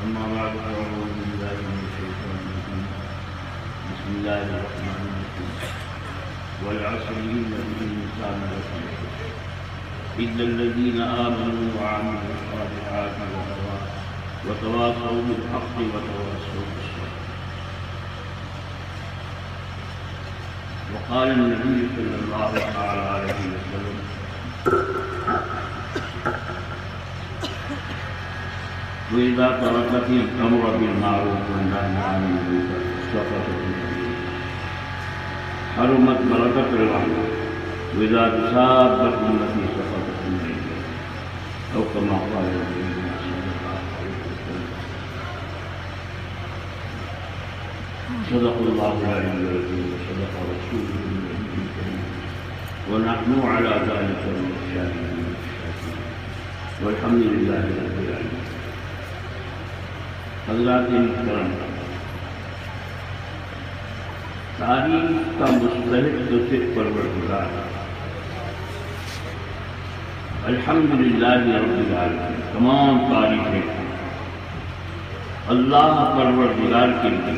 أما بعد فأعوذ بالله من الشيطان الرجيم بسم الله الرحمن الرحيم والعصر إن الإنسان لفي خسر إلا الذين آمنوا وعملوا الصالحات وتواصوا بالحق وتواصوا بالصبر. وقال النبي صلى الله عليه وسلم وإذا تركت الأمر بالمعروف والنهي عن المنكر سقطت الدنيا حرمت بركة الرحمة وإذا تسابت أمتي سقطت الدنيا أو كما قال النبي صلى الله عليه وسلم. صدق الله العلي العظيم وصدق رسوله النبي الكريم ونحن على ذلك من الشاهدين والشاكرين والحمد لله رب العالمين. حضرات محترم، تعریف کا مستحق تو صرف پروردگار الحمدللہ رب العالمین. تمام تعریفیں اللہ پروردگار کے لیے،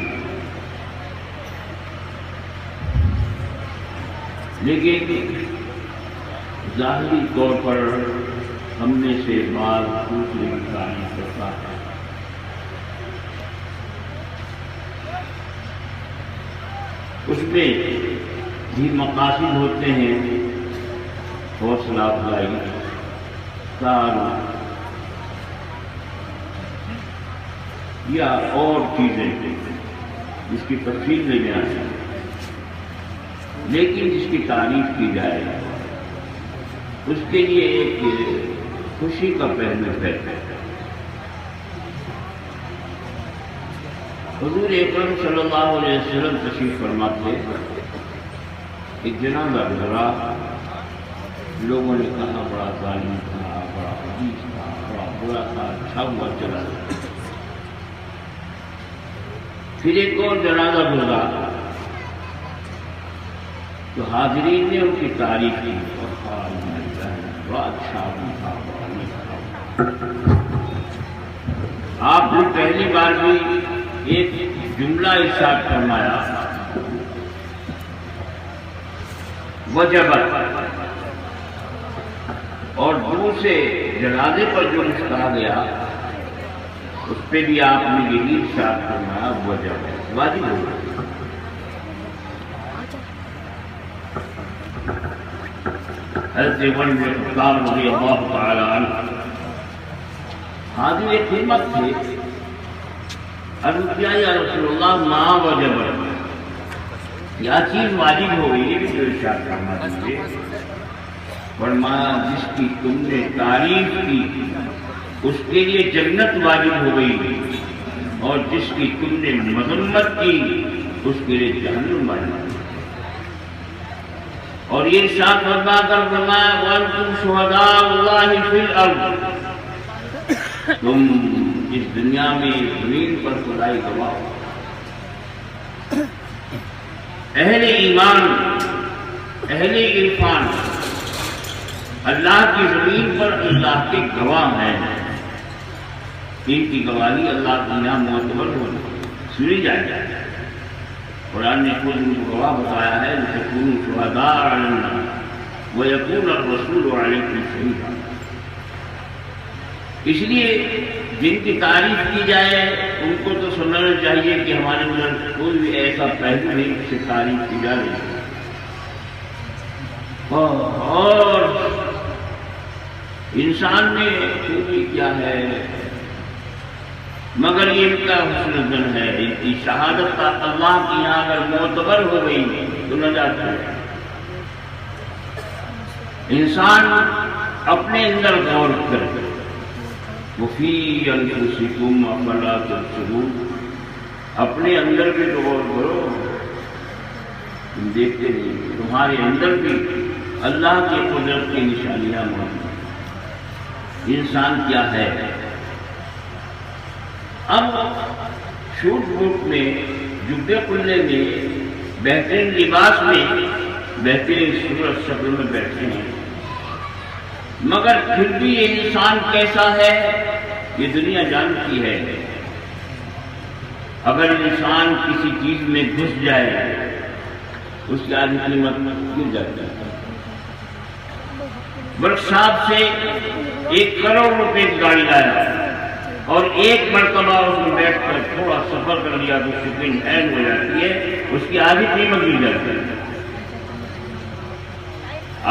لیکن ظاہری طور پر ہم میں سے بعض دوسرے کی تعریف کرتا ہے. اس میں بھی مقاصد ہوتے ہیں حوصلہ افزائی، تعارف یا اور چیزیں جس کی تفصیل میں بیان ہے، لیکن جس کی تعریف کی جائے اس کے لیے ایک خوشی کا پہلو ہے. حضور اکرم صلی اللہ علیہ وسلم تشریف فرماتے ایک جنازہ گزرا. لوگوں نے کہا بڑا ظالم تھا، بڑا حدیث تھا، بڑا برا تھا، اچھا ہوا چلا. پھر ایک اور جنازہ گزرا تو حاضرین نے ان کی تعریف کی اور کہا بڑا اچھا آدمی تھا، بڑا نیک تھا. آپ نے پہلی بار بھی ایک جملہ ارشاد فرمایا وجبت، اور دوسرے جنازے پر جو کچھ کہا گیا اس پہ بھی آپ نے یہی ارشاد فرمایا وجبت، واجب ہو گیا. حضرت عمر بن خطاب رضی اللہ تعالی عنہ حاضر خدمت تھے. عرض کیا یا رسول اللہ ما وجب، کیا چیز واجب ہو گئی، یہ بھی جو ارشاد فرما دیجیے. فرمایا جس کی تم نے تعریف کی اس کے لیے جنت واجب ہو گئی، اور جس کی تم نے مذمت کی اس کے لیے جہنم واجب ہو گئی. اور یہ ارشاد فرما کر فرمایا وانتم شہداء اللہ فی الارض، تم اس دنیا میں زمین پر خدائی گواہ. اہل ایمان، اہل عرفان اللہ کی زمین پر اللہ کے گواہ ہیں. ان کی گواہی اللہ کے یہاں معتبر ہونا سنی جائے. قرآن نے خود ان کو گواہ بتایا ہے لتکونوا شہداء علی الناس ویکون الرسول علیکم شہیدا. اس لیے جن کی تعریف کی جائے ان کو تو سمجھنا چاہیے کہ ہمارے اندر کوئی بھی ایسا پہلو نہیں جس سے تعریف کی جا رہی ہے. اور انسان میں خوبی کیا ہے مگر یہ ان کا حسن ظن ہے. ان کی شہادت اللہ کی یہاں اگر معتبر ہو گئی تو نجات ہے. انسان اپنے اندر غور کرے وفی انفسکم افلا تبصرون، اپنے اندر بھی تو غور کرو. تم دیکھتے نہیں تمہارے اندر بھی اللہ کی قدرت کی نشانیاں موجود ہیں. انسان کیا ہے؟ اب شوٹ بوٹ میں، جبے کلے میں، بہترین لباس میں، بہترین صورت شکل میں بیٹھے ہیں، مگر پھر بھی یہ انسان کیسا ہے یہ دنیا جانتی ہے. اگر انسان کسی چیز میں گھس جائے اس کی آدھی قیمت گر جاتی ہے۔ ورک شاپ سے 1 کروڑ روپے کی گاڑی لایا اور ایک مرتبہ اس میں بیٹھ کر تھوڑا سفر کر لیا تو سیکنڈ ہینڈ ہو جاتی ہے، اس کی آدھی قیمت گر جاتی ہے۔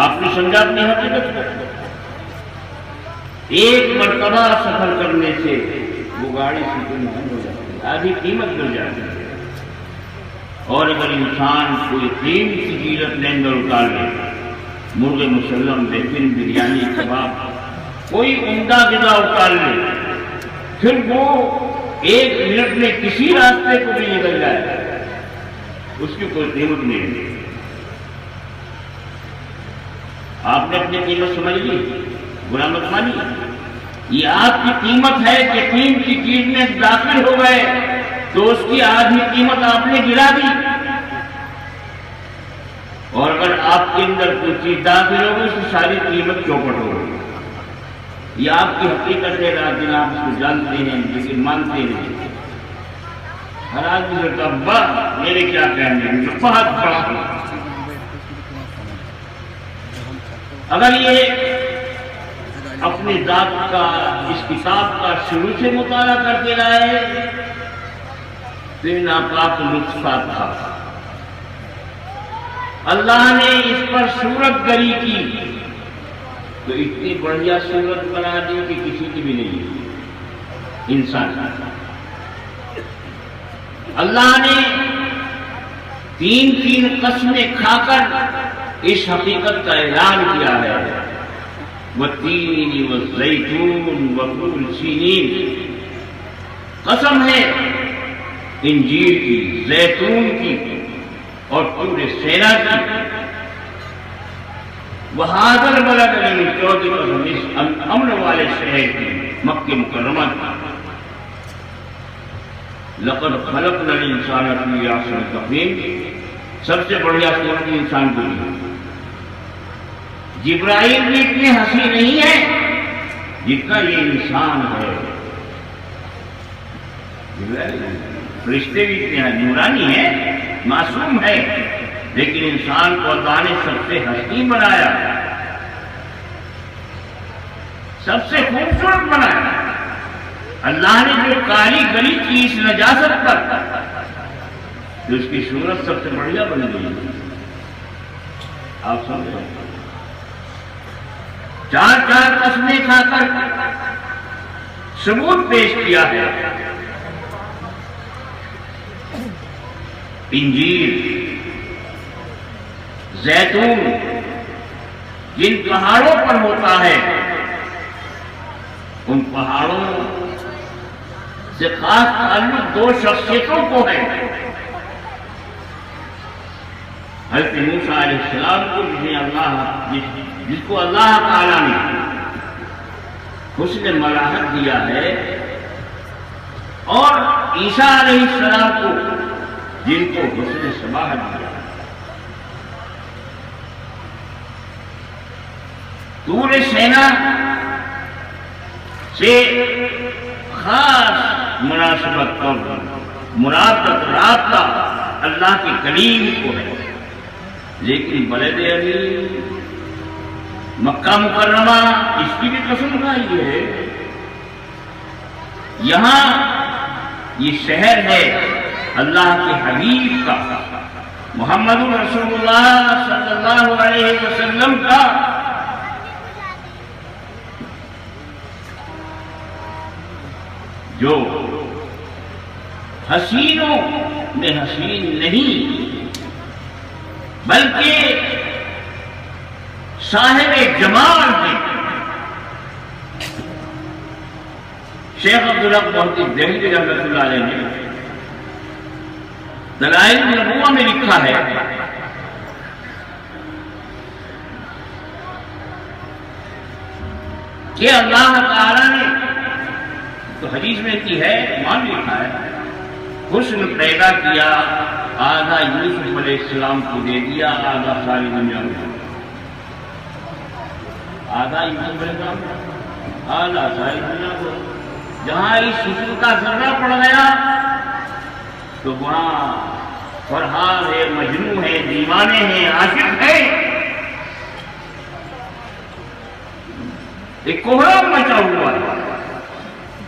آپ نے سمجھا اپنی حقیقت کو؟ ایک مرتبہ سفر کرنے سے وہ گاڑی سیکنڈ ہینڈ ہو جاتی ہے، آدھی قیمت گر جاتی ہے۔ اور اگر انسان کوئی قیمتی چیز اپنے اندر اتار لے، مرغ مسلم، لیکن بریانی، کباب، کوئی عمدہ غذا اتار لے، پھر وہ 1 منٹ میں کسی راستے کو بھی نکل جائے، اس کی کوئی قیمت نہیں ہے۔ آپ نے اپنی قیمت سمجھ لی، برا مت مانی۔ یہ آپ کی قیمت ہے کہ قیمتی چیز میں داخل ہو گئے تو اس کی آدھی قیمت آپ نے گرا دی، اور اگر آپ کے اندر کوئی چیز داخل ہوگی اس کی ساری قیمت چوپٹ ہوگی۔ یہ آپ کی حقیقت ہے، رات دن آپ اس کو جانتے ہیں لیکن مانتے نہیں۔ ہر آدمی سے ابا میرے کیا کہنے ہیں، بہت بڑا۔ اگر یہ اپنی ذات کا اس کتاب کا شروع سے مطالعہ کرتے رہے تو ناپاک نطفہ تھا، اللہ نے اس پر صورت گری کی تو اتنی بڑھیا صورت بنا دی کہ کسی کی بھی نہیں انسان۔ اللہ نے 3 قسمیں کھا کر اس حقیقت کا اعلان کیا ہے، والتین والزیتون وطور سینین، قسم ہے انجیر کی، زیتون کی اور طور سینا کی، وہذا البلد الذی امن والے شہر کی، مکہ مکرمہ کی۔ لقد خلقنا الانسان فی احسن تقویم، سب سے بڑھیا صورت انسان کو دی۔ جبرائیل بھی اتنے ہنسی نہیں ہے جتنا یہ انسان ہے۔ فرشتے بھی اتنے ہیں، نورانی ہے، معصوم ہے، لیکن انسان کو اللہ نے سب سے حسین بنایا، سب سے خوبصورت بنایا۔ اللہ نے جو کالی گلی کی اس نجاست پر تو اس کی صورت سب سے بڑھیا بن گئی۔ آپ سمجھیں، 4 قسمیں کھا کر ثبوت پیش کیا ہے۔ انجیر، زیتون جن پہاڑوں پر ہوتا ہے، ان پہاڑوں سے خاص تعلق 2 شخصیتوں کو ہے۔ حضرت موسیٰ علیہ السلام کو جس کو اللہ تعالیٰ نے حسن ملاحت دیا ہے، اور عیسیٰ علیہ السلام کو جن کو حسن سماحت دیا۔ طور سینا سے خاص مناسبت اور مرادت رابطہ اللہ کے کلیم کو ہے، لیکن بلد امین مکہ مکرمہ اس کی بھی قسم کھائی ہے۔ یہاں یہ شہر ہے اللہ کے حبیب کا، محمد رسول اللہ صلی اللہ علیہ وسلم کا۔ جو حسینوں میں حسین نہیں بلکہ صاحب جمال ہیں۔ شیخ عبدالحق محدث دہلوی رحمۃ اللہ علیہ نے دلائل النبوہ میں لکھا ہے کہ اللہ تعالی نے تو حدیث میں کی ہے، مان لکھا ہے، حسن پیدا کیا، آدھا یوسف علیہ السلام کو دے دیا، آدھا ساری دنیا میں، آدھا یوسف علیہ السلام، آدھا ساری دنیا کو۔ جہاں اس حسن کا ذرہ پڑ گیا تو وہاں فرحان ہے، مجنون ہے، دیوانے ہیں، عاشق ہیں، ایک کوہرام مچا ہوا ہے،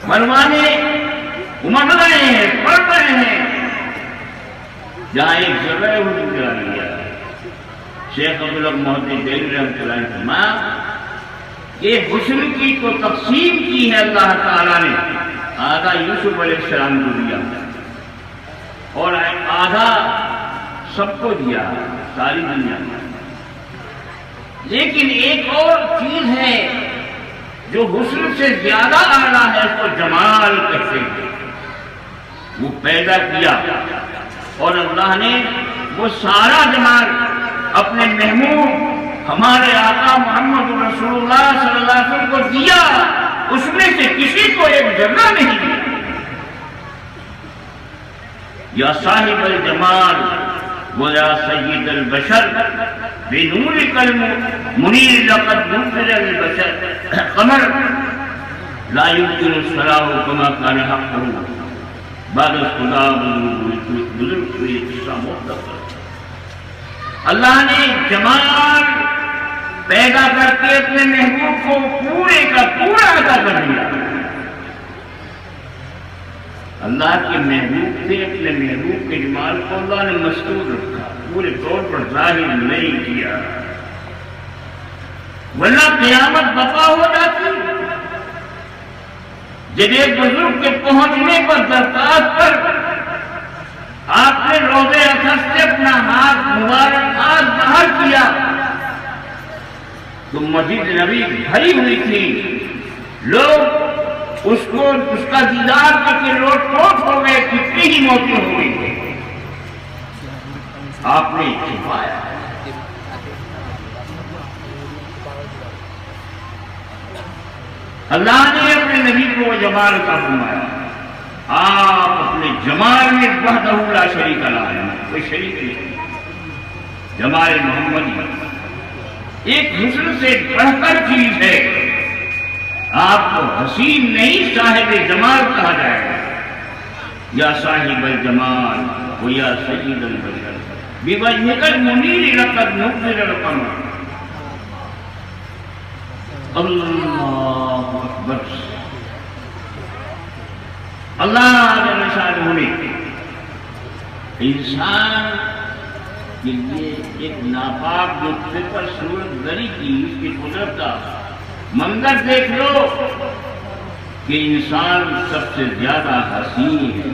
مروانے امڑ رہے ہیں، پڑھ رہے ہیں، جہاں ایک ذرہ وجود کرا لیا۔ شیخ عبداللہ محمد دہلوی رحمۃ اللہ علیہ فرمایا کہ حسن کی تو تقسیم کی ہے اللہ تعالیٰ نے، آدھا یوسف علیہ السلام کو دیا اور آدھا سب کو دیا، ساری دنیا میں۔ لیکن ایک اور چیز ہے جو حسن سے زیادہ اعلیٰ ہے، اس کو جمال کہتے ہیں، وہ پیدا کیا اور اللہ نے وہ سارا جمال اپنے محبوب ہمارے آقا محمد رسول اللہ صلی اللہ علیہ وسلم کو دیا، اس میں سے کسی کو ایک ذرہ نہیں دیا۔ یا صاحب الجمال و یا سید البشر بنورک المنیر لقد نفر البشر قمر لا يمكن الصلاح كما كان حقه بعد خدا بزرگ ہوئی قصہ مختصر۔ اللہ نے جمال پیدا کر کے اپنے محبوب کو پورے کا پورا عطا کر دیا۔ اللہ کے محبوب سے اپنے محبوب کے جمال کو اللہ نے مستور رکھا، پورے طور پر ظاہر نہیں کیا، ورنہ قیامت بقا ہو جاتی۔ جب ایک بزرگ کے پہنچنے پر درخواست پر آپ نے روضے اقدس سے اپنا ہاتھ مبارک ہاتھ باہر کیا تو مسجد نبی بھری ہوئی تھی، لوگ اس کا دیدار کر کے لوٹ پوٹ ہو گئے، کتنی ہی موتیں ہوئی، آپ نے چھپایا۔ اللہ نے اپنے نبی کو وہ جمال کا فرمایا، آپ اپنے جمال میں وحدہ لا شریک لا ہے، کوئی شریک نہیں، جمال محمدی ایک حسن سے بڑھ کر چیز ہے۔ آپ کو حسین نہیں صاحب جمال کہا جائے گا، یا صاحب الجمال و یا سید البشر بوجہک المنیر لقد نفر القمر۔ اللہ اکبر، اللہ جل شانہ نے انسان کے لیے ایک ناپاک نطفے پر صورت گری کی، اس کی قدرت کا منظر دیکھ لو کہ انسان سب سے زیادہ حسین ہے،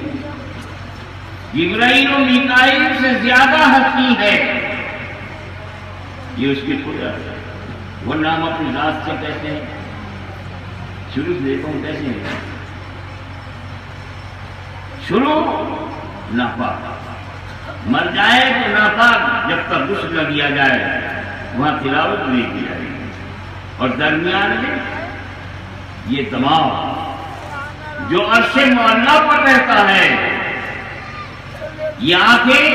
جبرائیل و میکائیل سے زیادہ حسین ہے، یہ اس کی قدرت ہے۔ ورنہ ہم اپنی ذات سے کہتے ہیں، شروع سے دیکھو کیسے ہیں، شروع ناپاک، مر جائے تو ناپاک، جب تک غسل نہ دیا جائے وہاں تلاوت نہیں کی جائے گی، اور درمیان میں یہ دماغ جو عرش معلیٰ پر رہتا ہے، یہ آنکھیں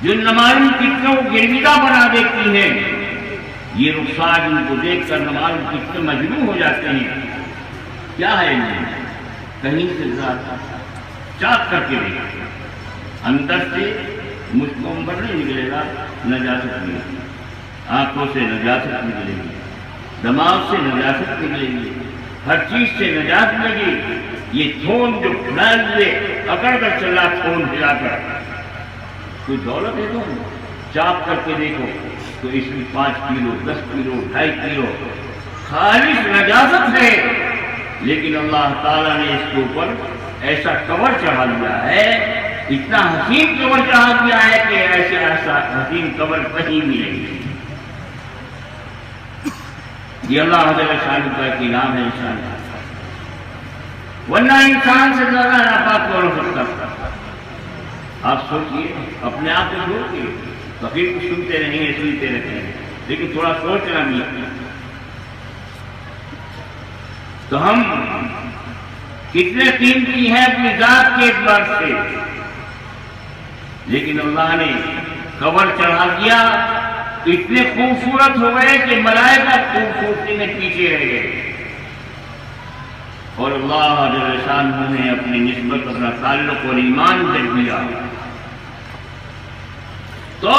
جو نمازی کتنوں کو گرویدہ بنا دیتی ہیں، یہ رخسار ان کو دیکھ کر نماز کتنے مجنون ہو جاتے ہیں۔ کیا ہے انہیں کہیں سے ذرا چاک کر کے دیکھا، اندر سے مجھ کو امبر نہیں نکلے گا، نجاست نہیں، آنکھوں سے نجاست نکلے گی، دماغ سے نجاست نکلے گی، ہر چیز سے نجات ملے گی۔ یہ تھون جو پھیل ہوئے اکڑ کر چلا، تھون پھیلا کر کوئی دولت ہے تو چاپ کر کے دیکھو تو اس میں 5 کلو 10 کلو 2.5 کلو خالص نجاست ہے، لیکن اللہ تعالیٰ نے اس کے اوپر ایسا کور چڑھا دیا ہے، اتنا حسین کور چڑھا دیا ہے کہ ایسا حسین کور کہیں بھی نہیں۔ یہ اللہ جل شانہ کا ایک انعام ہے انسان کا، ورنہ انسان سے زیادہ ناپاک کون ہو سکتا؟ آپ سوچئے، اپنے آپ کو چھوڑ کے فقیر کو سنتے رہیں گے، سنتے رہتے ہیں، لیکن تھوڑا سوچنا بھی تو ہم کتنے قیمتی ہیں اپنی ذات کے اعتبار سے، لیکن اللہ نے کور چڑھا دیا، اتنے خوبصورت ہو گئے کہ ملائکہ خوبصورتی میں پیچھے رہ گئے۔ اور اللہ جل شانہ نے اپنی نسبت اپنا تعلق اور ایمان جب دیا تو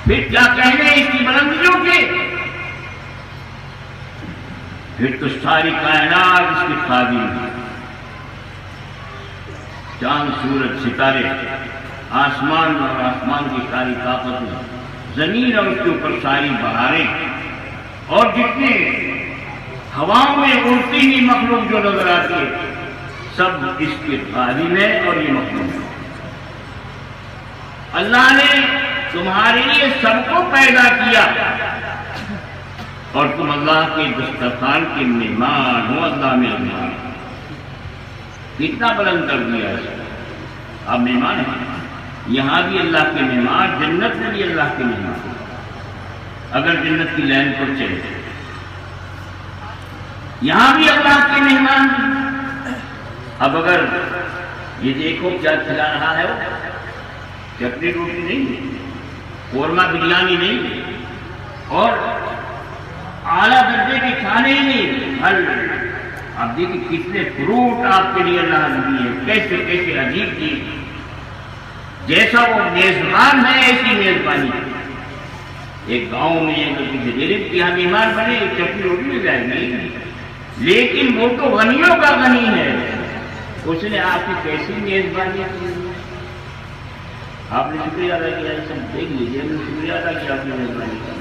پھر کیا کہنے اس کی بلندیوں کے؟ پھر تو ساری کائنات اس کی خادم ہے، چاند سورج ستارے آسمان اور آسمان کی ساری طاقتیں، زمین اور اس کے اوپر ساری بہاریں، اور جتنے ہواؤں میں اڑتی ہوئی مخلوق جو نظر آتی ہے سب اس کے خادم ہے اور یہ مخلوق ہے۔ اللہ نے تمہارے لیے سب کو پیدا کیا اور تم اللہ کے دسترخوان کے مہمان ہو۔ اللہ مہمان کتنا بلند کر دیا ہے، آپ مہمان ہیں، یہاں بھی اللہ کے مہمان، جنت میں بھی اللہ کے مہمان، اگر جنت کی لائن پر چلے یہاں بھی اللہ کے مہمان۔ اب اگر یہ دیکھو کیا کھلا رہا ہے، وہ چٹنی روٹی نہیں، قورمہ بریانی نہیں، اور اعلیٰ درجے کے کھانے ہی نہیں، پھل۔ آپ دیکھیں کتنے فروٹ آپ کے لیے اللہ نے دیے، کیسے کیسے عجیب چیز، جیسا وہ میزبان ہے ایسی میزبانی۔ ایک گاؤں میں اگر کسی غریب کے یہاں مہمان بنے چٹنی روٹی مل جائے گی، لیکن وہ تو غنیوں کا غنی ہے، اس نے آپ کی کیسی میزبانی کی، آپ نے شکریہ ادا کیا، سب دیکھ لیجیے، ہم نے شکریہ ادا کیا آپ نے میزبانی کا،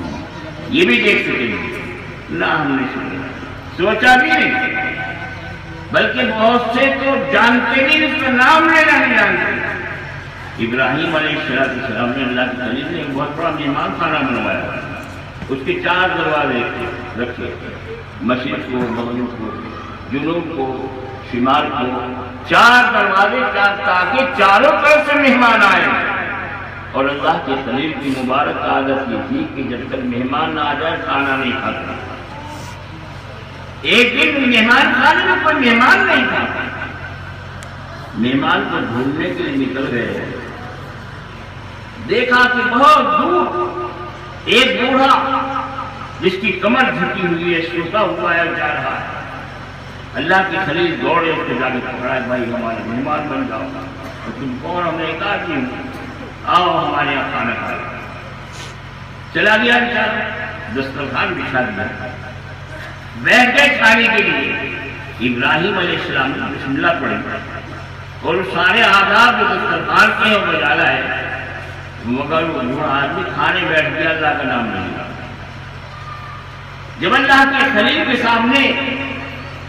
یہ بھی دیکھ سکیں گے نہ ہم نے شکریہ سوچا بھی نہیں، بلکہ بہت سے تو جانتے نہیں، اس کا نام لینا نہیں جانتے۔ ابراہیم علیہ السلام نے اللہ کے خلیل نے ایک بہت بڑا مہمان خانہ بنوایا، اس کے 4 دروازے رکھے، مشرق کو، مغرب کو، جنوب کو، شمال کو، 4 دروازے، تاکہ چاروں طرف سے مہمان آئے۔ اور اللہ کے خلیل کی مبارک عادت یہ تھی کہ جب تک مہمان نہ آ جائے کھانا نہیں کھاتا۔ ایک دن مہمان خانے میں کوئی مہمان نہیں تھا، مہمان کو ڈھونڈنے کے لیے نکل گئے، دیکھا کہ بہت دور ایک بوڑھا جس کی کمر جھکی ہوئی ہے، سوتا ہوا ہے، جا رہا ہے۔ اللہ کے خلیل دوڑے اس کو جا کے پکڑا ہے، بھائی ہمارے مہمان بن جاؤ، اور تم کون؟ ہم نے ایک آدمی ہوں، آؤ ہمارے یہاں کھانا کھاؤ۔ چلا گیا بیچارہ، دسترخوان بچھا دیا، بیٹھ گئے کھانے کے لیے۔ ابراہیم علیہ السلام نے بسم اللہ پڑھی اور سارے آداب جو دسترخوان کے ہیں وہ بجالا ہے، مگر وہ بوڑھا آدمی کھانے بیٹھ گیا، اللہ کا نام نہیں لیا۔ جب اللہ کے خلیل کے سامنے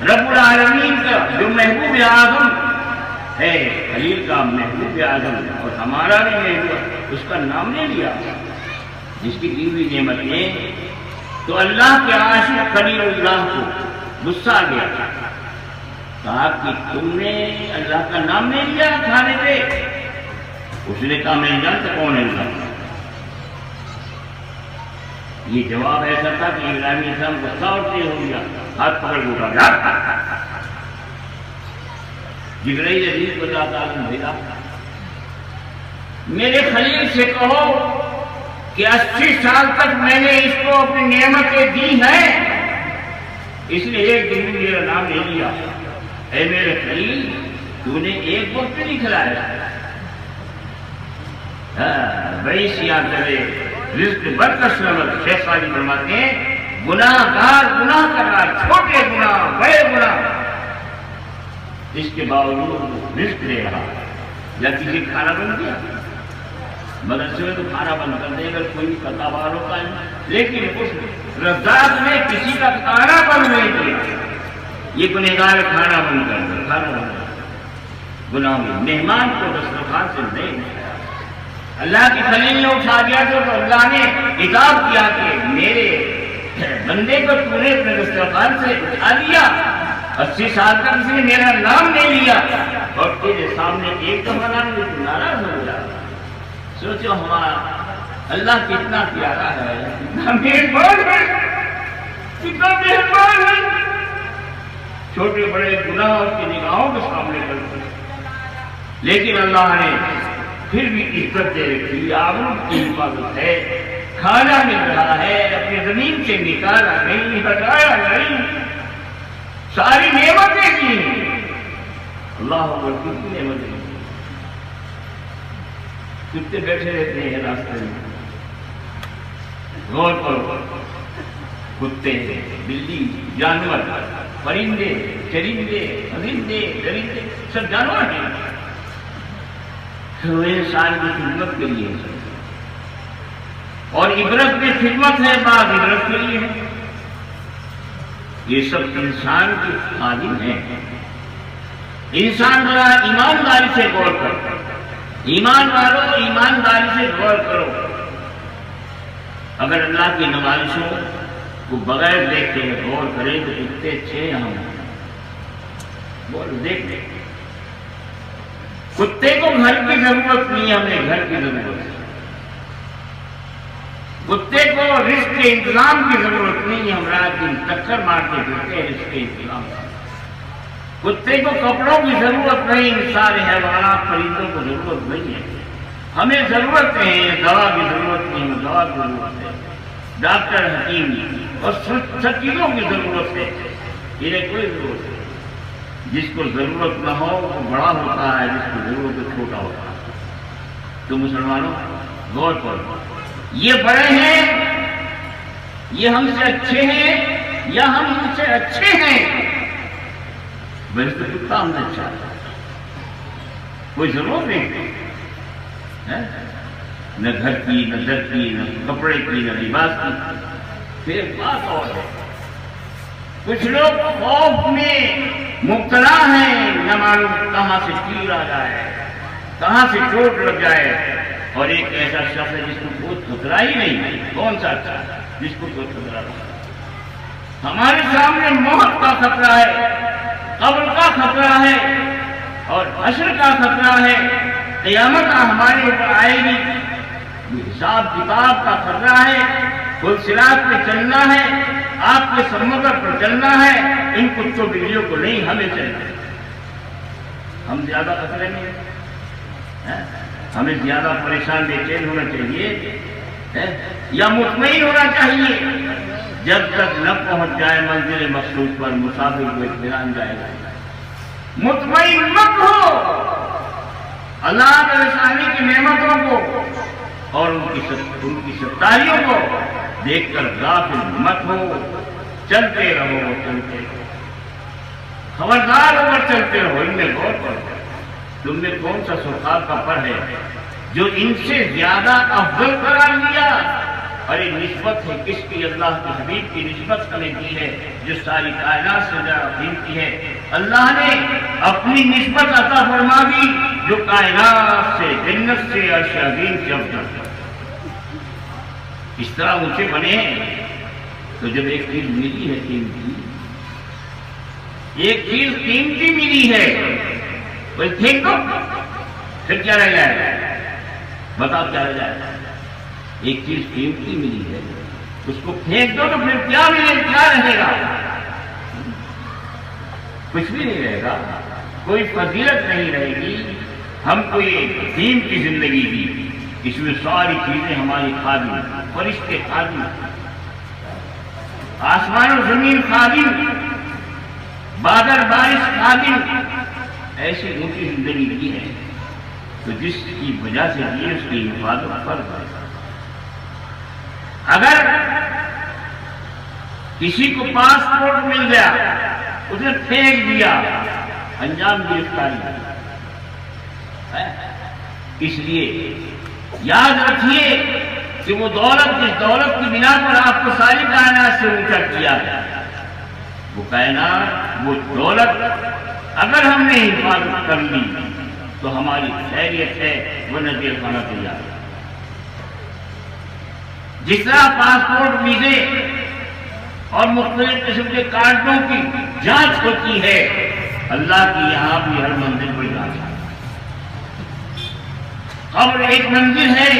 رب العالمین کا جو محبوب اعظم ہے، خلیل کا محبوب اعظم اور ہمارا بھی محبوب، اس کا نام نہیں لیا، جس کی دی ہوئی نعمتیں، تو اللہ کے عاشق خلیل اللہ کو غصہ آ گیا، کہا کہ تم نے اللہ کا نام نہیں لیا کھانے پہ؟ اس نے کہا میں جانتا کون ہے اللہ۔ یہ جواب ایسا تھا کہ ابراہیم علیہ السلام غصہ اٹھتے ہو گیا، ہاتھ پکڑ کے اٹھا گیا۔ جبرائیل عزیز کو اللہ تعالیٰ نے بھیجا، میرے خلیل سے کہو کہ 80 سال تک میں نے اس کو اپنی نعمتیں دی ہیں، اس نے ایک دن بھی میرا نام نہیں لیا۔ اے میرے خلیل، تو نے ایک وقت نہیں کھلایا، بڑی سیاہ کرے رزق بدقسمت۔ شیخ سعدی فرماتے ہیں گناہ گار گناہ کر رہا، چھوٹے گناہ بڑے گناہ، اس کے باوجود رزق دے رہا۔ یا کسی کھانا بن گیا مدرسے میں تو کھانا بند کر دے اگر کوئی قطع بار ہوتا ہے، لیکن اس رزاق نے کسی کا کھانا بند نہیں کیا۔ یہ گنہگار کھانا بند کر دے، کھانا بند کر دے، گناہ میں مہمان کو دسترخوان سے نہیں اٹھایا۔ اللہ کی خلیل نے اٹھا دیا تو اللہ نے خطاب کیا کہ میرے بندے کو تو نے اپنے دسترخوان سے اٹھا لیا، 80 سال تک اس نے میرا نام نہیں لیا، اور تیرے سامنے ایک دفعہ نام لے تو ناراض ہو گیا۔ سوچو ہمارا اللہ کتنا پیارا ہے، کتنا مہربان ہے، کتنا مہربان ہے، چھوٹے بڑے گناہ اس کی نگاہوں کے سامنے کرتے، لیکن اللہ نے پھر بھی عزت دے رکھی، آبرو کی حفاظت ہے، کھانا مل رہا ہے، اپنی زمین سے نکالا نہیں، ہٹایا نہیں، ساری نعمتیں کی ہیں، اللہ اکبر کتنی نعمتیں کی۔ کتے بیٹھے رہتے ہیں راستے میں، غور کرو، کتے، بلی، جانور، پرندے، چرندے، پرندے، درندے، سب جانور ہیں، وہ انسان کی خدمت کے لیے، اور عبرت میں خدمت ہے، بعض عبرت کے لیے ہے۔ یہ سب انسان کی خادم ہیں۔ انسان ذرا ایمانداری سے غور کرو، ایمان والو ایمانداری سے غور کرو۔ اگر اللہ کی نمائشوں کو بغیر دیکھے غور کرے تو کتنے اچھے ہیں ہم، بول دیکھ لیں۔ کتے کو گھر کی ضرورت نہیں، ہمیں گھر کی ضرورت ہے۔ کتے کو رزق کے انتظام کی ضرورت نہیں، ہم رات دن ٹکر مارتے پھرتے ہیں رزق کے انتظام۔ کتے کو کپڑوں کی ضرورت نہیں، سارے حیوانات پرندوں کو ضرورت نہیں ہے۔ ہمیں ضرورت ہے دوا کی ضرورت نہیں، ہمیں دوا کی ضرورت ہے، ڈاکٹر حکیم اور سب چیزوں کی ضرورت ہے، انہیں کوئی ضرورت نہیں۔ جس کو ضرورت نہ ہو وہ بڑا ہوتا ہے، جس کو ضرورت ہے چھوٹا ہوتا ہے۔ تو مسلمانوں غور کرو، یہ بڑے ہیں، یہ ہم سے اچھے ہیں یا ہم ان سے اچھے ہیں؟ ویسے تو کتا ہم نے اچھا ہے، کوئی ضرورت نہیں ہے، نہ گھر کی، نہ در کی، نہ کپڑے کی، نہ لباس کی۔ پھر بات اور ہے، کچھ لوگ خوف میں مبتلا ہیں، نہ معلوم کہاں سے تیر آ جائے، کہاں سے چوٹ لگ جائے۔ اور ایک ایسا شخص ہے جس کو کوئی خطرہ ہی نہیں، کون سا اچھا ہے جس کو کوئی خطرہ نہیں؟ ہمارے سامنے موت کا خطرہ ہے، قبر کا خطرہ ہے، اور حشر کا خطرہ ہے، قیامت ہمارے اوپر آئے گی، حساب کتاب کا خطرہ ہے، پل صراط پہ چلنا ہے، آپ کے سمندر پر چلنا ہے۔ ان کتوں بلیوں کو نہیں، ہمیں چلنا ہے۔ ہم زیادہ خطرے میں ہیں، ہمیں زیادہ پریشان بے چین ہونا چاہیے یا مطمئن ہونا چاہیے؟ جب تک نہ پہنچ جائے منزل مقصود پر مسافر کو اطمینان جائے گا۔ مطمئن مت ہو، اللہ کے رسانی کی نعمتوں کو اور ان کی ستائیوں کو دیکھ کر غافل مت ہو، چلتے رہو، چلتے رہو، خبردار ہو کر چلتے رہو۔ ان میں غور کرو، تم نے کون سا سرخاب کا پر ہے جو ان سے زیادہ افضل قرار لیا؟ اور یہ نسبت ہے کس کی؟ اللہ کے حبیب کی نسبت ہمیں دی ہے جو ساری کائنات سے زیادہ قیمتی ہے۔ اللہ نے اپنی نسبت عطا فرما دی جو کائنات سے، جنت سے، عرش عظیم سے افضل ہے۔ اس طرح اونچے بنے ہیں۔ تو جب ایک چیز ملی ہے قیمتی، ایک چیز قیمتی ملی ہے، کوئی پھینک دو، پھر کیا رہ جائے گا؟ بتاؤ کیا رہ جائے گا؟ ایک چیز قیمتی ملی ہے، اس کو پھینک دو تو پھر کیا ملے، کیا رہے گا؟ کچھ بھی نہیں رہے گا، کوئی فضیلت نہیں رہے گی۔ ہم کو یہ دین کی زندگی دی، اس میں ساری چیزیں ہماری خادم، فرشتے خادم، آسمان و زمین خادم، بادل بارش خادم، ایسی اونچی زندگی دی ہے تو جس کی وجہ سے دی اس کی حفاظت فرض ہے۔ اگر کسی کو پاسپورٹ مل گیا، اسے پھینک دیا، انجام گرفتاری ہے۔ اس لیے یاد رکھیے کہ وہ دولت، جس دولت کی بنا پر آپ کو ساری کائنات سے اونچا کیا ہے، وہ کائنات، وہ دولت اگر ہم نے حفاظت کر لی تو ہماری خیریت ہے، وہ نظیر خانہ تیار ہے۔ جس طرح پاسپورٹ، ویزے اور مختلف قسم کے کارڈوں کی جانچ ہوتی ہے، اللہ کی یہاں بھی ہر منزل پر جانچ ہے۔ قبر ایک منزل ہے،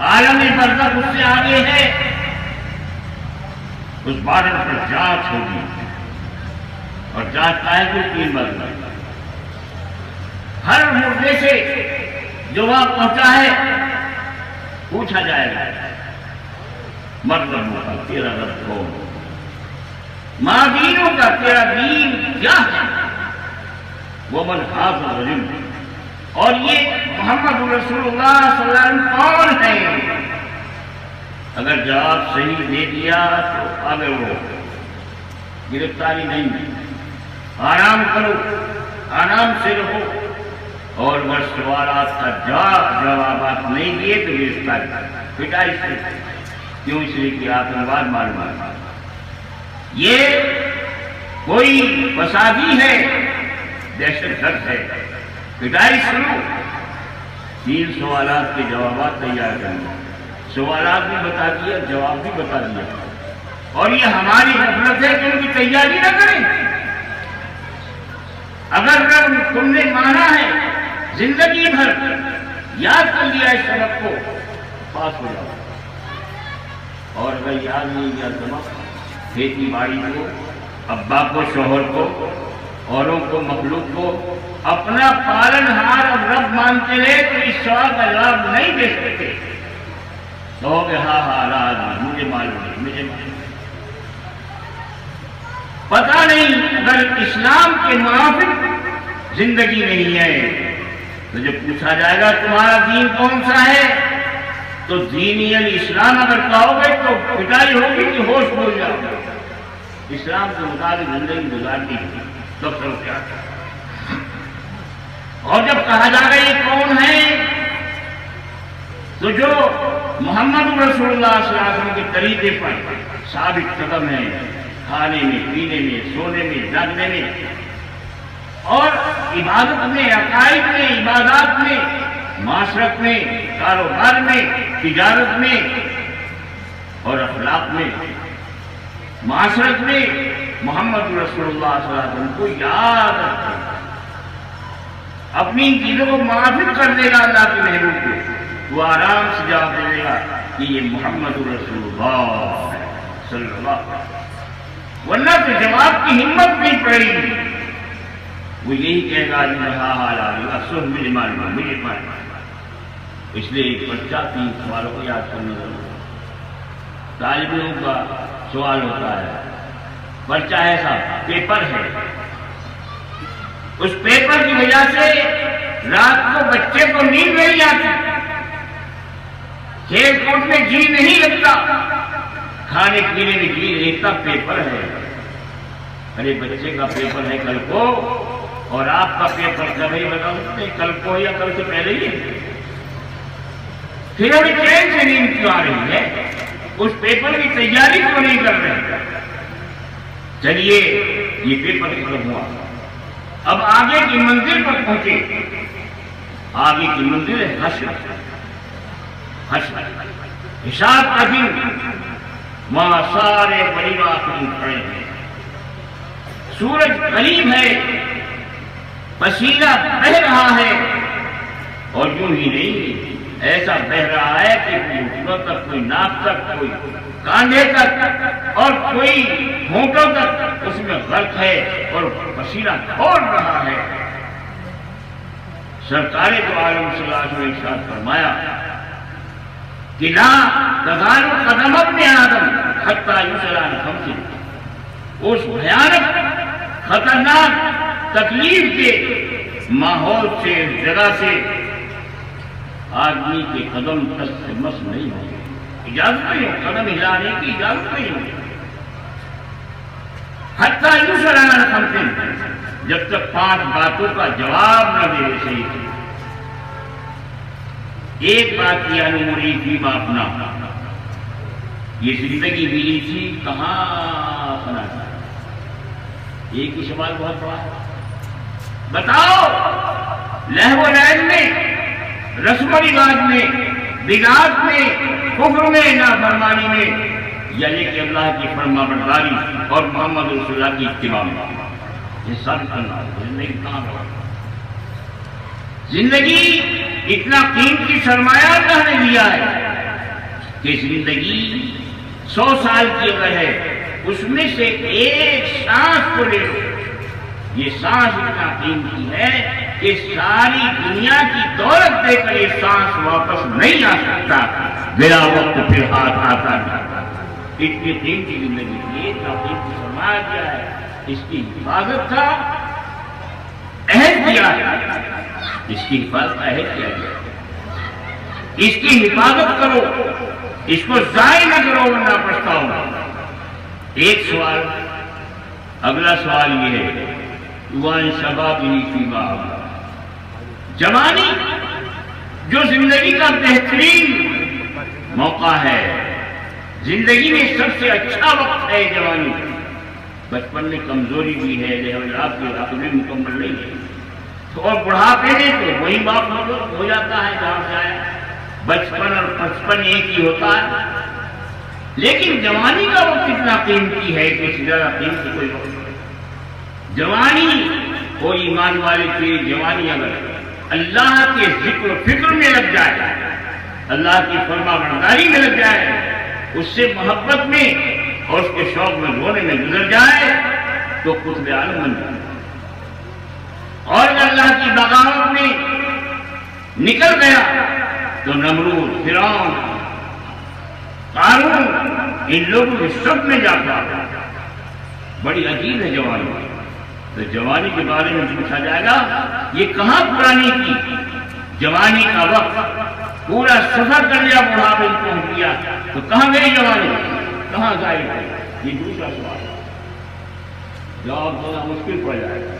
عالم برزخ اس سے آگے ہے، اس بارے پر جانچ ہوگی، اور جانچ آئے گی 3 مرتبہ۔ ہر مردے سے جو وہاں پہنچا ہے پوچھا جائے گا، مرد ہوگا تیرا رب کون؟ ما دینوں کا، تیرا دین کیا ہے؟ ومن حافظ العلم، اور یہ محمد رسول اللہ صلی اللہ علیہ وسلم کون ہے؟ اگر جواب صحیح دے دیا تو آگے وہ گرفتاری نہیں، آرام کرو، آرام سے رہو، اور اگر سوالات کا جوابات نہیں دیے تو گرفتاری پٹائی سے، کیوں؟ اس لیے کہ آتنکواد معلومات یہ کوئی فسادی ہے، دہشت گرد ہے، پٹائی سنو۔ 3 سوالات کے جوابات تیار کرنا، سوالات بھی بتا دیا، جواب بھی بتا دیا، اور یہ ہماری غفلت ہے کہ ان کی تیاری نہ کریں۔ اگر تم نے مانا ہے زندگی بھر یاد کر لیا اس سبق کو، پاس ہو جاؤ، اور اگر یاد نہیں کیا سبق، کھیتی باڑی کو، ابا کو، شوہر کو، اوروں کو، مخلوق کو اپنا پالن ہار اور رب مانتے رہے تو اس سوال کا جواب نہیں دے سکتے۔ تو کہ ہاں مجھے معلوم ہے، مجھے معلوم ہے، پتہ نہیں۔ اگر اسلام کے موافق زندگی نہیں ہے تو جب پوچھا جائے گا تمہارا دین کون سا ہے تو دینی الاسلام اگر کہو گے تو پٹائی ہوگی کہ ہوش بھول جاؤ گے۔ اسلام کے مطابق زندگی گزارتی ہے تو سب کیا، اور جب کہا جائے گا یہ کون ہے تو جو محمد رسول اللہ صلی اللہ علیہ وسلم کے طریقے پر ثابت قدم ہے، کھانے میں، پینے میں، سونے میں، جاگنے میں، اور عبادت میں، عقائد میں، عبادات میں، معاشرت میں، کاروبار میں، تجارت میں اور اخلاق میں، معاشرت میں محمد رسول اللہ صلی اللہ علیہ وسلم کو یاد رکھیں، اپنی چیزوں کو موافق کر دے گا اللہ کے محبوب کو، وہ آرام سے جواب دے دے گا کہ یہ محمد رسول اللہ صلی اللہ علیہ وسلم، ورنہ تو جواب کی ہمت نہیں پڑے گی۔ وہ یہی کہے گا مجھے معلوم، مجھے معلوم۔ اس لیے ایک بچہ 3 سوالوں کو یاد کرنے ضرور، طالب علم کا سوال ہوتا ہے، بچہ ایسا پیپر ہے، اس پیپر کی وجہ سے رات کو بچے کو نیند نہیں آتی، کھیل کود میں جی نہیں لگتا، کھانے پینے میں جی نہیں لگتا، پیپر ہے۔ ارے بچے کا پیپر ہے کل کو، اور آپ کا پیپر کب ہی بتا سکتے کل کو یا کل سے پہلے ہی، پھر ابھی چین سے نیند کیوں آ رہی ہے؟ اس پیپر کی تیاری کیوں نہیں کر رہے؟ چلیے یہ پیپر ختم ہوا، اب آگے کی منزل پر پہنچے، آگے کی منزل ہے حشر، حشر حساب کا دن، وہاں سارے غریب آخری کھڑے ہیں، سورج قریب ہے، پسینہ بہ رہا ہے، اور یوں ہی نہیں ایسا بہ رہا ہے کہ کوئی گھٹنوں تک، کوئی ناک تک، کوئی کاندھے تک، اور کوئی ہونٹوں تک اس میں غرق ہے اور پسینہ چھوڑ رہا ہے۔ سرکار دو عالم صلی اللہ علیہ وسلم نے ارشاد فرمایا کہ لا تزال قدم ابن آدم حتی یسأل عن خمس، اس بھیانک خطرناک تکلیف کے ماحول سے، جگہ سے آدمی کے قدم تک سے مس نہیں ہو، اجازت نہیں ہو، قدم ہلانے کی اجازت نہیں ہو، حتی یسأل عن خمس، جب تک 5 باتوں کا جواب نہ دے صحیح۔ ایک بات کیا نموری تھی باپنا، یہ زندگی ملی تھی کہاں بنا تھا؟ ایک ہی سوال بہت بڑا ہے، بتاؤ لہو و لعب میں، رسم و رواج میں، بدعات میں، کفر میں، نافرمانی میں، یا یہ کہ اللہ کی فرما برداری اور محمد رسول اللہ کی اتباع میں، یہ سب کرنا زندگی کہاں بڑا؟ زندگی اتنا قیمتی سرمایہ اللہ نے دیا ہے کہ زندگی 100 سال کی اگر ہے اس میں سے ایک سانس کو لے لو، یہ سانس اتنا قیمتی ہے کہ ساری دنیا کی دولت دے کر یہ سانس واپس نہیں آ سکتا، میرا وقت پھر ہاتھ آتا نہیں۔ اتنی قیمتی زندگی تھی، اتنا قیمتی سرمایہ کیا ہے، اس کی حفاظت کا عہد کیا ہے، اس کی حفاظت کا عہد کیا گیا، اس کی حفاظت کرو، اس کو ضائع نہ کرو ورنہ پچھتاؤ۔ ایک سوال، اگلا سوال یہ ہے وَعَنْ شَبَابِهِ فِيمَا أَبْلَىٰ، جوانی جو زندگی کا بہترین موقع ہے، زندگی میں سب سے اچھا وقت ہے جوانی، بچپن میں کمزوری بھی ہے، آپ کی عقل مکمل نہیں ہے، تو اور بڑھاپے میں تو وہی باپ ہو جاتا ہے جہاں سے آیا، بچپن اور پچپن ایک ہی ہوتا ہے، لیکن جوانی کا وقت اتنا قیمتی ہے کہ اس سے زیادہ قیمتی کوئی وقت نہیں۔ جوانی کوئی ایمان والی چیز، جوانی اگر اللہ کے ذکر و فکر میں لگ جائے، اللہ کی فرما برداری میں لگ جائے، اس سے محبت میں اور اس کے شوق میں رونے میں گزر جائے تو قطب عالم بن جائے، اور اگر اللہ کی بغاوت میں نکل گیا تو نمرود، فرعون، قارون، ان لوگوں کے سب میں جاتا ہے۔ بڑی عجیب ہے جوانی، تو جوانی کے بارے میں پوچھا جائے گا یہ کہاں پرانی کی جوانی کا وقت، پورا سفر کر لیا، بڑھاپے میں پہنچ گیا تو کہاں گئی جوانی، کہاں ضائع ہوئی؟ یہ دوسرا سوال ہے، جواب دینا مشکل پڑ جائے گا۔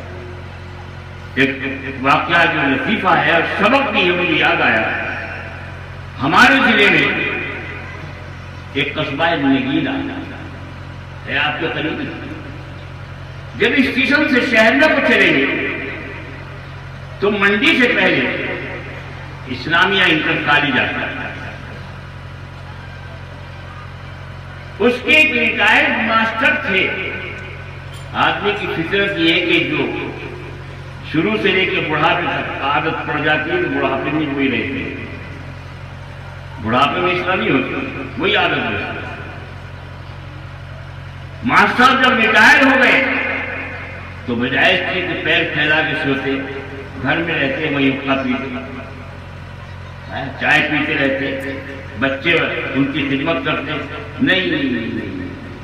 ایک واقعہ جو لطیفہ ہے اور سبق بھی مجھے یاد آیا، ہمارے ضلع میں ایک قصبہ نگینا ہے آپ کے قریب، جب اسٹیشن سے شہر میں کو چلیں گے تو منڈی سے پہلے اسلامیہ انٹر کالج جاتا ہے، اس کے ایک ریٹائرڈ ماسٹر تھے۔ آدمی کی فطرت یہ ہے کہ جو شروع سے لے کے بڑھاپے تک عادت پڑ جاتی ہے تو بڑھاپے میں وہی رہتے ہیں، بڑھاپے میں اس طرح نہیں ہوتی، وہی عادت ہوتی۔ ماسٹر جب ریٹائر ہو گئے تو بجائے اس کے کہ پیر پھیلا کے سوتے، گھر میں رہتے وہی حقہ پیتے، چائے پیتے رہتے، بچے ان کی خدمت کرتے، نہیں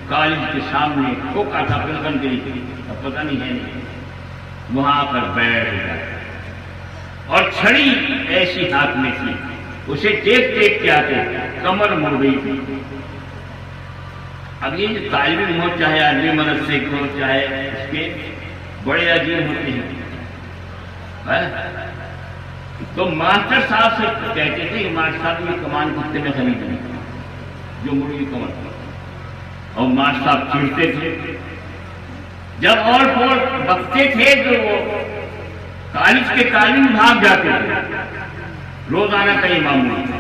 کالج کے سامنے کھوکا تھا پلکن کے لیے، اب پتہ نہیں ہے نہیں، وہاں پر بیٹھ جاتا اور چھڑی ایسی ہاتھ میں تھی، اسے دیکھ دیکھ کے آتے، کمر مڑ گئی تھی۔ اب یہ جو طالب علم ہو، چاہے عربی مدرسے کے ہو، چاہے اس کے بڑے عجیب ہوتے ہیں، تو ماسٹر صاحب سے کہتے تھے کہ ماسٹر صاحب یہ کمان کتے میں خریدنی جو مڑی کمر، اور ماسٹر صاحب چڑھتے تھے، جب اور بکتے تھے جو وہ کالج کے تعلیم بھاگ جاتے تھے، روزانہ کئی معمول تھا۔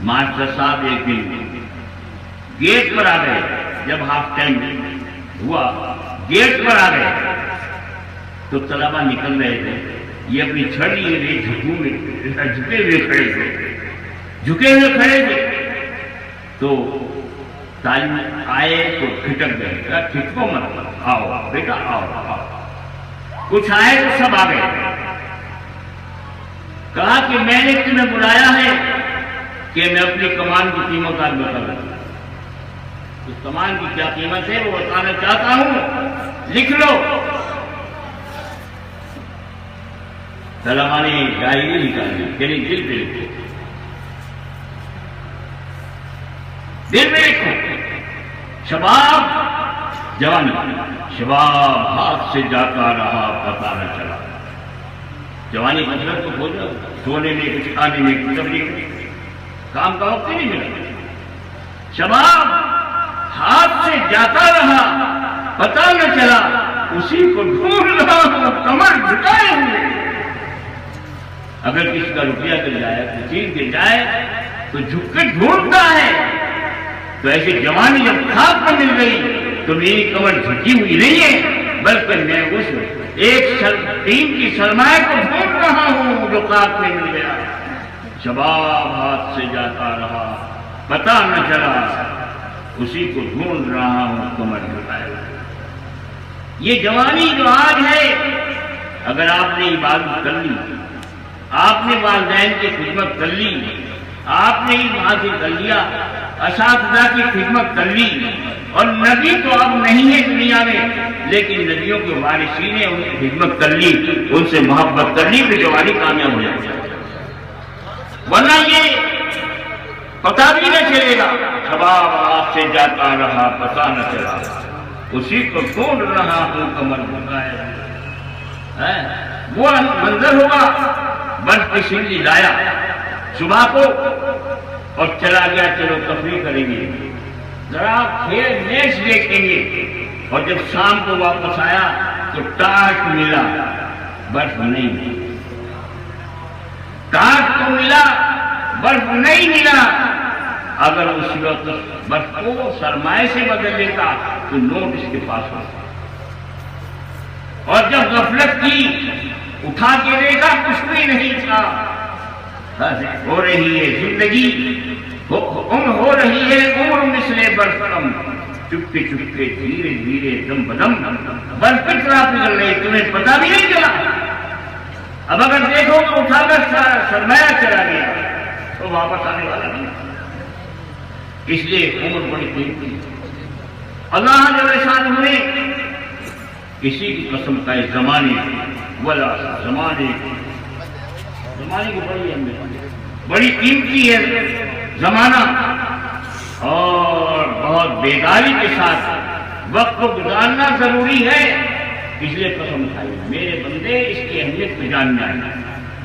ماسٹر صاحب ایک دن گیٹ پر آ گئے، جب ہاف ٹائم ہوا گیٹ پر آ گئے تو طلبا نکل رہے تھے، یہ اپنی چھڑی لیے جھکے ہوئے کھڑے تھے، تو تعلیم آئے تو کھٹک گئے، کھٹکو مت، آؤ بیٹا آؤ، کچھ آئے تو سب آ گئے، کہا کہ میں نے تمہیں بلایا ہے کہ میں اپنی کمان کی قیمت آج بتا دوں، اس کمان کی کیا قیمت ہے وہ بتانا چاہتا ہوں، لکھ لو۔ طلبا نے ڈائری نکالی، یعنی دل پہ لکھو، دل میں لکھو، شباب جوانی، شباب ہاتھ سے جاتا رہا پتہ نہ چلا۔ جوانی مطلب تو ہو جاؤ، سونے میں کچھ کھانے میں کچھ تبلیغ کام کا وقت ہی نہیں ملا، شباب ہاتھ سے جاتا رہا پتہ نہ چلا، اسی کو ڈھونڈ رہا ہوں کمر جھکائے ہوئے۔ اگر کسی کا روپیہ گر جائے، کوئی چیز گر جائے تو جھک کے ڈھونڈتا ہے، تو ایسی جوانی جب خاک پر مل گئی تو میری کمر جھکی ہوئی نہیں ہے، بلکہ میں اس ایک دین کی سرمایہ کو ڈھونڈ رہا ہوں جو خاک میں مل گیا۔ شباب ہاتھ سے جاتا رہا پتہ نہ چلا، اسی کو ڈھونڈ رہا ہوں کمر جھکائے ہوئے۔ یہ جوانی جو آج ہے، اگر آپ نے عبادت کر لی، آپ نے والدین کی خدمت کر لی، آپ نے علم حاصل کر لیا، اساتذہ کی خدمت کر لی، اور نبی تو اب نہیں ہے دنیا میں، لیکن نبیوں کے وارثین نے ان کی خدمت کر لی، ان سے محبت کر لی، پھر جوانی کامیاب ہو جائے، ورنہ یہ پتہ بھی نہ چلے گا، شباب آپ سے جاتا رہا پتہ نہ چلا، اسی کو ڈھونڈ رہا ہوں کمر بھگائے، وہ منظر ہوگا، برف کی سیڑھی لایا صبح کو اور چلا گیا، چلو تفریح کریں گے، ذرا کھیل میچ دیکھیں گے، اور جب شام کو واپس آیا تو ٹارچ ملا، برف نہیں ملی، ٹارچ تو ملا، برف نہیں ملا، اگر اس وقت برف کو سرمائے سے بدل لیتا تو نوٹ اس کے پاس ہوتا، اور جب غفلت کی اٹھا کے دیکھا کچھ بھی نہیں تھا، ہو رہی ہے زندگی، ہو رہی ہے عمر مثل برف کم، چپکے چپکے دھیرے دھیرے دم بدم، برف کتنا پگھل رہی تمہیں پتہ بھی نہیں چلا، اب اگر دیکھو تو اٹھا کر سرمایہ چلا گیا تو واپس آنے والا نہیں، اس لیے عمر بڑی قیمتی ہے۔ اللہ جل شانہ نے کسی کی قسم کا زمانے ولا زمانے کی بڑی اہمیت، بڑی قیمتی ہے زمانہ، اور بہت بیداری کے ساتھ وقت کو گزارنا ضروری ہے، اس لیے قسم کھائی میرے بندے اس کی اہمیت کو جاننا ہے،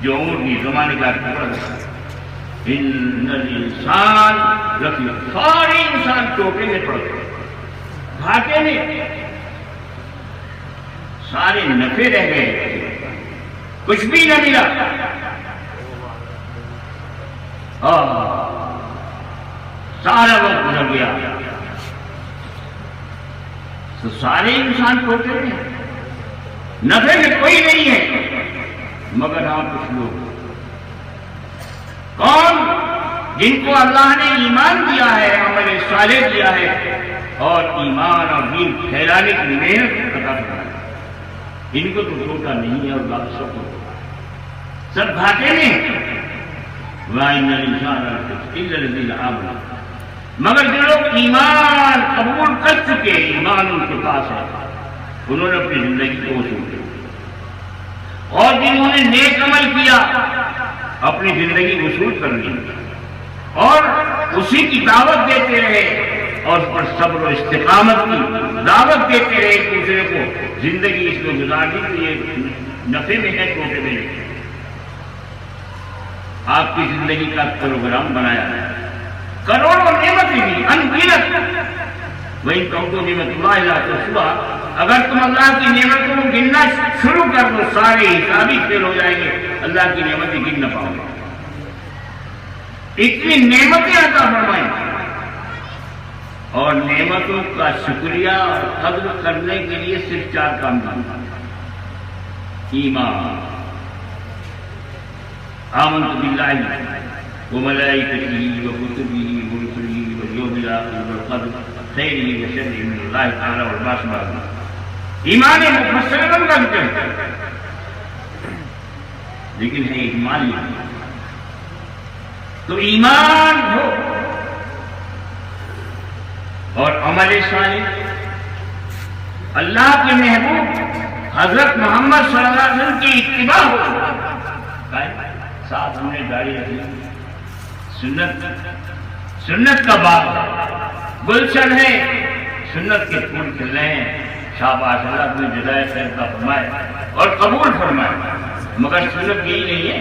جو عمر کی زمانے کا ٹکڑا ہے، ان الانسان رفیع، سارے انسان ٹوٹے میں پڑ گئے، گھاٹے میں، سارے نفے رہ گئے، کچھ بھی نہ ملا، سارا وقت گزر گیا، تو سارے انسان ٹوٹے ہیں، نفے میں کوئی نہیں ہے، مگر ہاں کچھ لوگ، کون؟ جن کو اللہ نے ایمان دیا ہے، عمل صالح دیا ہے، اور ایمان اور دین پھیلانے کی محنت عطا فرمائی، ان کو تو ٹوٹا نہیں ہے، اور اللہ سب گھاٹے میں، وَإِنَّ الْإِنسَانَ إِلَّا الَّذِينَ آمَنُوا، مگر جو لوگ ایمان قبول کر چکے، ایمان ان کے پاس ہے، انہوں نے اپنی زندگی کو وصول کیا، اور جنہوں نے نیک عمل کیا اپنی زندگی وصول کر لی، اور اسی کی دعوت دیتے رہے، اور اس پر صبر و استقامت کی دعوت دیتے رہے ایک دوسرے کو، زندگی اس میں گزارنے کے لیے نفے میں ہے، ٹوٹے میں ہے، آپ کی زندگی کا پروگرام بنایا ہے، کروڑوں نعمتیں دی، انگنت، وَإِن تَعُدُّوا نِعْمَتَ اللَّهِ لَا تُحْصُوهَا، اگر تم اللہ کی نعمتوں کو گننا شروع کر دو، سارے حساب ہی فیل ہو جائیں گے، اللہ کی نعمتیں گن نہ پاؤ گے، اتنی نعمتیں عطا فرمائیں، اور نعمتوں کا شکریہ اور قدر کرنے کے لیے صرف 4 کام کرنا، ایمان، آمنت باللہ وملائکتہ وکتبہ ورسلہ والیوم الآخر والقدر خیرہ وشرہ من اللہ تعالی والبعث، ایمان مفصل کرتے ہیں، لیکن ہے ایمان نہیں، تو ایمان ہو اور عمل صالح، اللہ کے محبوب حضرت محمد صلی اللہ علیہ وسلم کی اتباع ہو، ساتھ ہم نے داڑھی رکھی، سنت کا باغ گلشن ہے، سنت کے پھول کھل رہے ہیں، شاباش، اللہ اپنے جزائے خیر کا فرمائے اور قبول فرمائے، مگر سنت یہی نہیں ہے،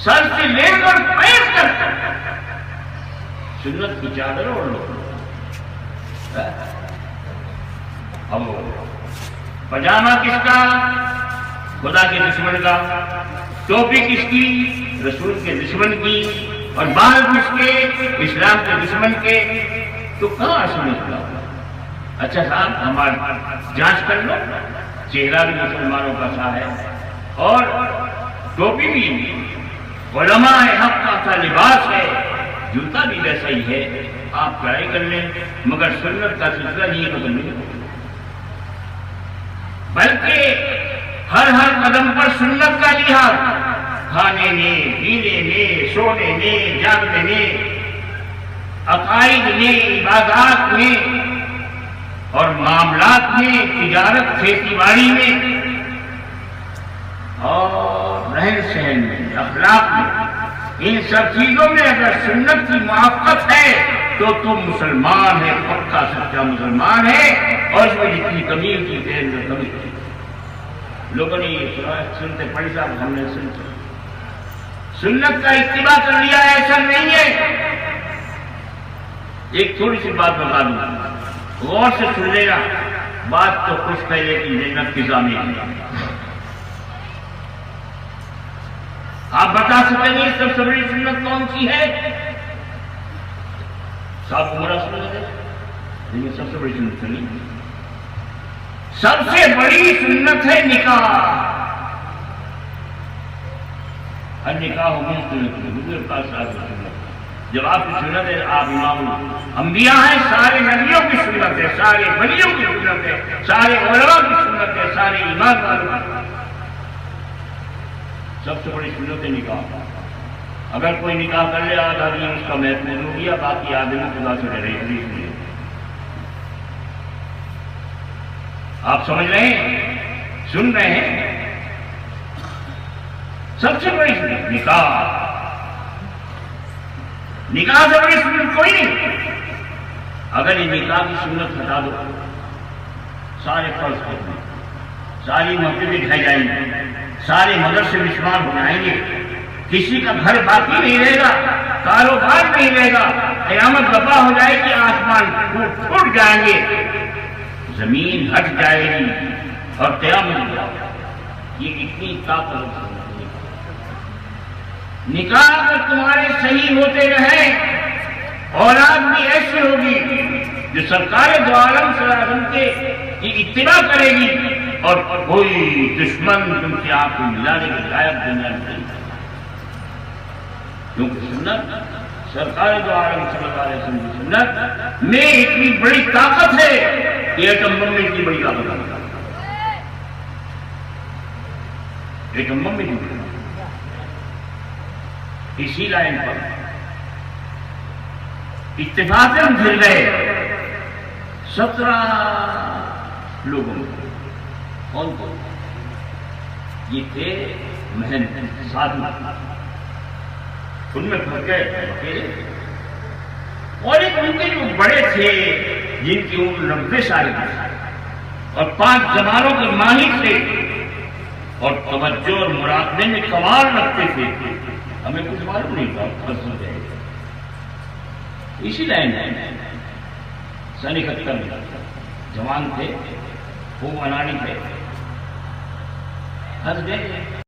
سر سے لے کر پیر تک سنت کی چادر اوڑھ لو، اب پجامہ کس کا؟ خدا کے دشمن کا، ٹوپی کس کی؟ رسول کے دشمن کی، اور بال کس کے؟ اسلام کے دشمن کے، تو کہاں سنت کا؟ اچھا صاحب ہمارا جانچ کر لو، چہرہ بھی مسلمانوں کا سا ہے اور ٹوپی بھی علماء حق کا سا لباس ہے، جوتا بھی ویسا ہی ہے، آپ ٹرائی کر لیں، مگر سنت کا سلسلہ نہیں بدل نہیں ہوگا، بلکہ ہر قدم پر سنت کا لحاظ، کھانے میں، پینے میں، سونے میں، جاگنے میں، عقائد میں، عبادات میں اور معاملات میں، تجارت، کھیتی باڑی میں اور رہن سہن میں، اخلاق میں، ان سب چیزوں میں اگر سنت کی موافقت ہے تو تم مسلمان ہے، پکا سچا مسلمان ہے۔ اور اس میں جتنی کمی کی تھی کمی تھی، لوگوں نے یہ سنتے پڑھی صاحب ہم نے سنتے سنت کا اتباع کر لیا، ایسا نہیں ہے۔ ایک تھوڑی سی بات بتا دوں، غور سے سن لینا، بات تو خوش ہے لیکن جنت کی ضامن ہے۔ آپ بتا سکیں گے سب سے بڑی سنت کون سی ہے؟ صاحب کو بڑا سنت ہے لیکن سب سے بڑی سنت نہیں، سب سے بڑی سنت ہے نکاح۔ نکاح من سنت، جب آپ کی سنت ہے، آپ امام انبیاء ہیں، سارے نبیوں کی سنت ہے، سارے ولیوں کی سنت ہے، سارے علماء کی سنت ہے، سارے ایمان والوں کی سب سے بڑی سنت ہے نکاح۔ اگر کوئی نکاح کر لے آدھا دن اس کا محفوظ ہو گیا، باقی آدمی خدا سے ڈرے گی۔ آپ سمجھ رہے ہیں، سن رہے ہیں؟ سب سے بڑی سنت نکاح، نکاح سے بڑی سنت کوئی نہیں۔ اگر یہ نکاح کی سنت ہٹا دو، سارے فرض کر دیں، ساری مسجدیں ڈھہ جائیں گی، سارے مدرسے مشمار ہو جائیں گے، کسی کا گھر باقی نہیں رہے گا، کاروبار نہیں رہے گا، قیامت برپا ہو جائے گی، آسمان پھوٹ جائیں گے، زمین ہٹ جائے گی اور قیامت یہ کتنی طاقت۔ نکاح اگر تمہارے صحیح ہوتے رہے، اولاد بھی ایسی ہوگی جو سرکار دو عالم صلی اللہ علیہ وسلم کی اتباع کرے گی اور کوئی دشمن تم سے آپ کو ملانے کے لائق دنیا میں نہیں، کیونکہ سنت سرکار دو عالم صلی اللہ علیہ وسلم کی سنت میں اتنی بڑی طاقت ہے کہ ایٹم بم میں اتنی بڑی طاقت ہے، ایٹم بم میں اتنی بڑی، اسی لائن پر اتفاقاً گر گئے 17 لوگوں کو، کون کو؟ یہ تھے محنت سادھو، ان میں پھنس گئے اکیلے، اور ایک ان کے جو بڑے تھے جن کی عمر 90 سال کی اور 5 زمانوں کے ماہر تھے اور توجہ اور مراقبے میں کمال رکھتے تھے، ہمیں کچھ معلوم نہیں تھا، پسند ہے اسی لائن ہے۔ سن 71 میں جوان تھے، خوب انانی تھے، ہنس گئے